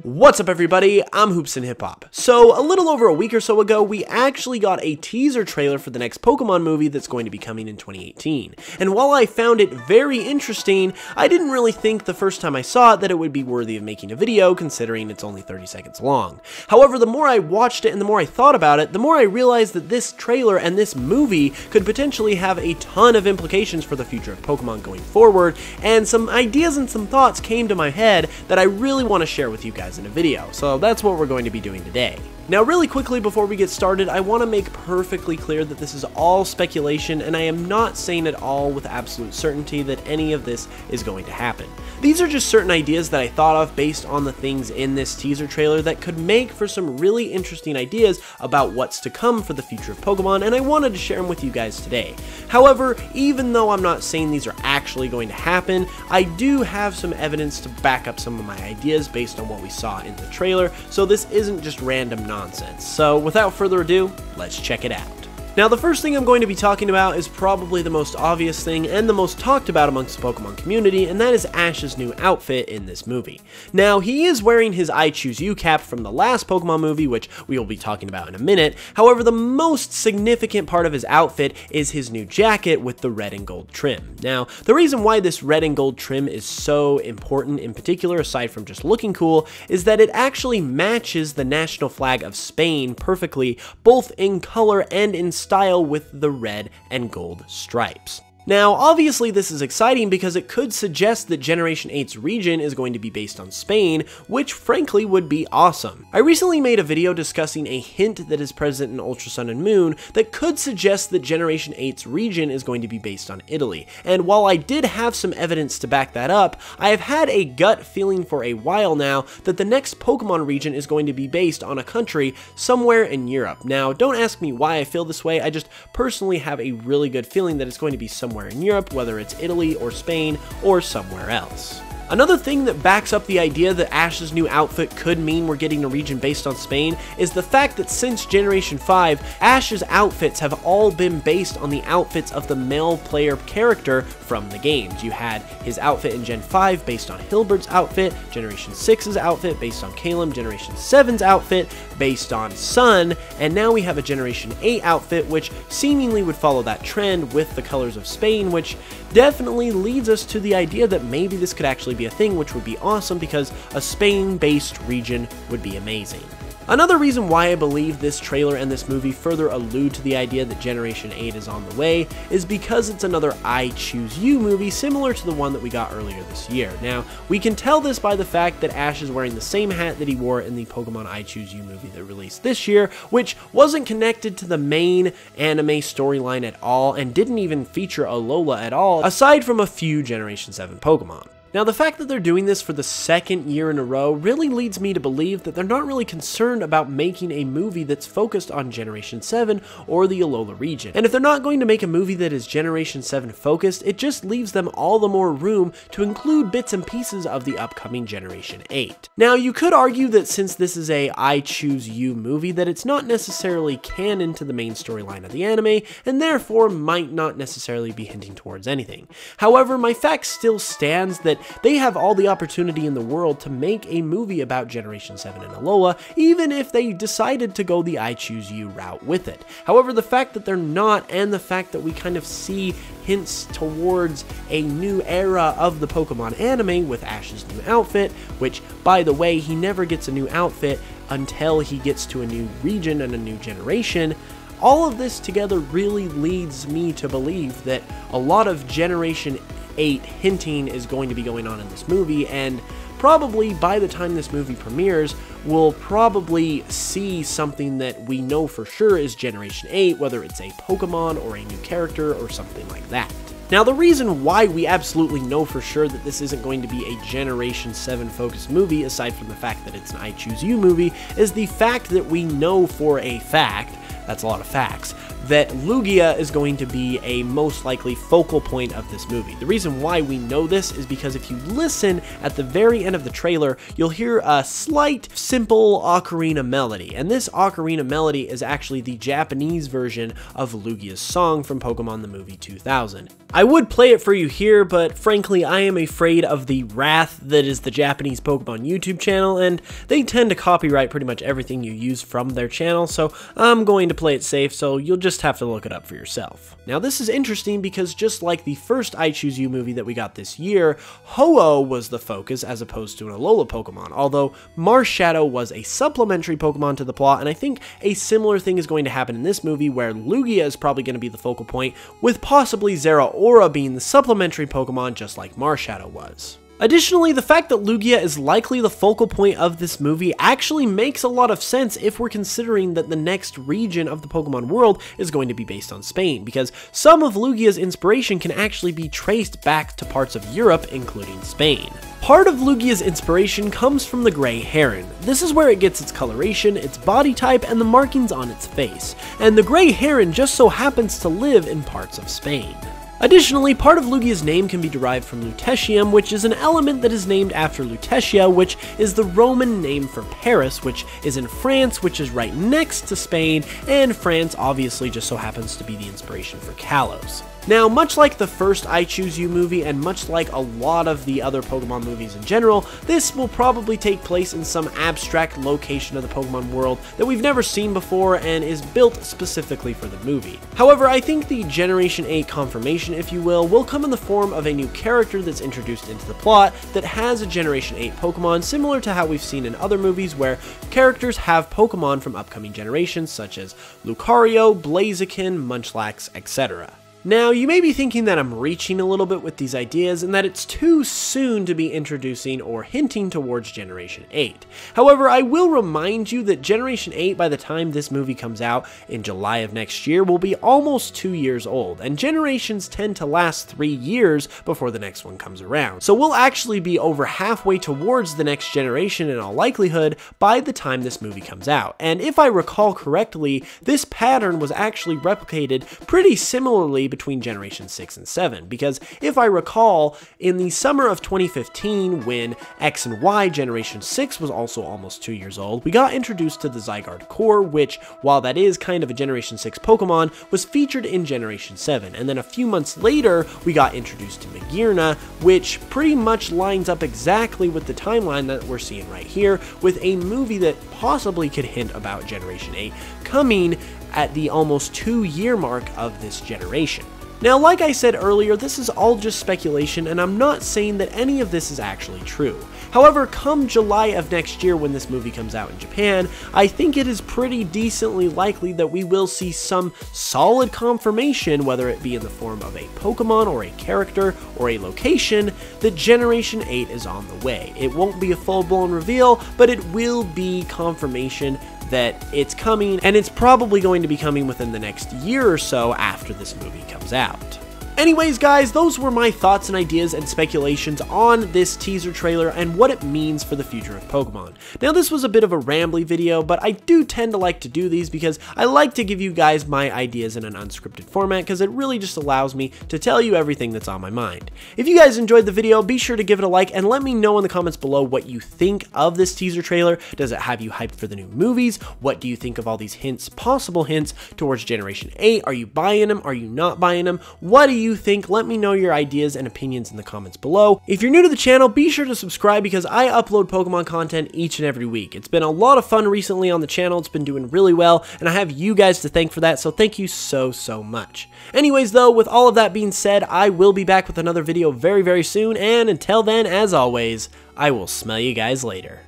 What's up everybody, I'm HoopsandHipHop. So a little over a week or so ago, we actually got a teaser trailer for the next Pokemon movie that's going to be coming in 2018. And while I found it very interesting, I didn't really think the first time I saw it that it would be worthy of making a video considering it's only 30 seconds long. However, the more I watched it and the more I thought about it, the more I realized that this trailer and this movie could potentially have a ton of implications for the future of Pokemon going forward, and some ideas and some thoughts came to my head that I really want to share with you guys in a video, so that's what we're going to be doing today. Now really quickly before we get started, I want to make perfectly clear that this is all speculation and I am not saying at all with absolute certainty that any of this is going to happen. These are just certain ideas that I thought of based on the things in this teaser trailer that could make for some really interesting ideas about what's to come for the future of Pokemon, and I wanted to share them with you guys today. However, even though I'm not saying these are actually going to happen, I do have some evidence to back up some of my ideas based on what we saw in the trailer, so this isn't just random nonsense. So without further ado, let's check it out. Now the first thing I'm going to be talking about is probably the most obvious thing and the most talked about amongst the Pokemon community, and that is Ash's new outfit in this movie. Now he is wearing his I Choose You cap from the last Pokemon movie, which we will be talking about in a minute. However, the most significant part of his outfit is his new jacket with the red and gold trim. Now the reason why this red and gold trim is so important in particular, aside from just looking cool, is that it actually matches the national flag of Spain perfectly, both in color and in style with the red and gold stripes. Now, obviously this is exciting because it could suggest that Generation 8's region is going to be based on Spain, which frankly would be awesome. I recently made a video discussing a hint that is present in Ultra Sun and Moon that could suggest that Generation 8's region is going to be based on Italy, and while I did have some evidence to back that up, I have had a gut feeling for a while now that the next Pokemon region is going to be based on a country somewhere in Europe. Now, don't ask me why I feel this way, I just personally have a really good feeling that it's going to be somewhere in Europe, whether it's Italy or Spain or somewhere else. Another thing that backs up the idea that Ash's new outfit could mean we're getting a region based on Spain is the fact that since Generation 5, Ash's outfits have all been based on the outfits of the male player character from the games. You had his outfit in Gen 5 based on Hilbert's outfit, Generation 6's outfit based on Calum, Generation 7's outfit based on Sun, and now we have a Generation 8 outfit which seemingly would follow that trend with the colors of Spain, which definitely leads us to the idea that maybe this could actually be a thing, which would be awesome because a Spain-based region would be amazing. Another reason why I believe this trailer and this movie further allude to the idea that Generation 8 is on the way is because it's another I Choose You movie similar to the one that we got earlier this year. Now, we can tell this by the fact that Ash is wearing the same hat that he wore in the Pokemon I Choose You movie that released this year, which wasn't connected to the main anime storyline at all and didn't even feature Alola at all, aside from a few Generation 7 Pokemon. Now, the fact that they're doing this for the second year in a row really leads me to believe that they're not really concerned about making a movie that's focused on Generation 7 or the Alola region. And if they're not going to make a movie that is Generation 7 focused, it just leaves them all the more room to include bits and pieces of the upcoming Generation 8. Now, you could argue that since this is a I Choose You movie, that it's not necessarily canon to the main storyline of the anime, and therefore might not necessarily be hinting towards anything. However, my fact still stands that they have all the opportunity in the world to make a movie about Generation 7 and Alola, even if they decided to go the I Choose You route with it. However, the fact that they're not, and the fact that we kind of see hints towards a new era of the Pokemon anime with Ash's new outfit, which, by the way, he never gets a new outfit until he gets to a new region and a new generation. All of this together really leads me to believe that a lot of Generation 8 hinting is going to be going on in this movie, and probably by the time this movie premieres, we'll probably see something that we know for sure is Generation 8, whether it's a Pokemon or a new character or something like that. Now, the reason why we absolutely know for sure that this isn't going to be a Generation 7 focused movie, aside from the fact that it's an I Choose You movie, is the fact that we know for a fact, that's a lot of facts, that Lugia is going to be a most likely focal point of this movie. The reason why we know this is because if you listen at the very end of the trailer, you'll hear a slight, simple ocarina melody, and this ocarina melody is actually the Japanese version of Lugia's song from Pokemon the movie 2000. I would play it for you here, but frankly I am afraid of the wrath that is the Japanese Pokemon YouTube channel, and they tend to copyright pretty much everything you use from their channel, so I'm going to play it safe, so you'll just have to look it up for yourself. Now this is interesting because just like the first I Choose You movie that we got this year, Ho-Oh was the focus as opposed to an Alola Pokemon, although Marshadow was a supplementary Pokemon to the plot, and I think a similar thing is going to happen in this movie where Lugia is probably going to be the focal point, with possibly Zeraora being the supplementary Pokemon just like Marshadow was. Additionally, the fact that Lugia is likely the focal point of this movie actually makes a lot of sense if we're considering that the next region of the Pokemon world is going to be based on Spain, because some of Lugia's inspiration can actually be traced back to parts of Europe, including Spain. Part of Lugia's inspiration comes from the gray heron. This is where it gets its coloration, its body type, and the markings on its face, and the gray heron just so happens to live in parts of Spain. Additionally, part of Lugia's name can be derived from Lutetium, which is an element that is named after Lutetia, which is the Roman name for Paris, which is in France, which is right next to Spain, and France obviously just so happens to be the inspiration for Kalos. Now, much like the first I Choose You movie, and much like a lot of the other Pokemon movies in general, this will probably take place in some abstract location of the Pokemon world that we've never seen before and is built specifically for the movie. However, I think the Generation 8 confirmation, if you will come in the form of a new character that's introduced into the plot that has a Generation 8 Pokemon, similar to how we've seen in other movies where characters have Pokemon from upcoming generations such as Lucario, Blaziken, Munchlax, etc. Now, you may be thinking that I'm reaching a little bit with these ideas and that it's too soon to be introducing or hinting towards Generation 8. However, I will remind you that Generation 8, by the time this movie comes out in July of next year, will be almost 2 years old, and generations tend to last 3 years before the next one comes around. So we'll actually be over halfway towards the next generation in all likelihood by the time this movie comes out. And if I recall correctly, this pattern was actually replicated pretty similarly between Generation 6 and 7, because if I recall, in the summer of 2015, when X and Y Generation 6 was also almost 2 years old, we got introduced to the Zygarde Core, which, while that is kind of a Generation 6 Pokemon, was featured in Generation 7, and then a few months later, we got introduced to Magearna, which pretty much lines up exactly with the timeline that we're seeing right here, with a movie that possibly could hint about Generation 8 coming at the almost 2-year mark of this generation. Now, like I said earlier, this is all just speculation, and I'm not saying that any of this is actually true. However, come July of next year when this movie comes out in Japan, I think it is pretty decently likely that we will see some solid confirmation, whether it be in the form of a Pokemon or a character or a location, that Generation 8 is on the way. It won't be a full-blown reveal, but it will be confirmation that it's coming, and it's probably going to be coming within the next year or so after this movie comes out. Anyways, guys, those were my thoughts and ideas and speculations on this teaser trailer and what it means for the future of Pokemon. Now, this was a bit of a rambly video, but I do tend to like to do these because I like to give you guys my ideas in an unscripted format because it really just allows me to tell you everything that's on my mind. If you guys enjoyed the video, be sure to give it a like and let me know in the comments below what you think of this teaser trailer. Does it have you hyped for the new movies? What do you think of all these hints, possible hints towards Generation 8? Are you buying them? Are you not buying them? What do you think? Let me know your ideas and opinions in the comments below. If you're new to the channel, be sure to subscribe because I upload Pokemon content each and every week. It's been a lot of fun recently on the channel. It's been doing really well, and I have you guys to thank for that, so thank you so much. Anyways, though, with all of that being said, I will be back with another video very soon, and until then, as always, I will smell you guys later.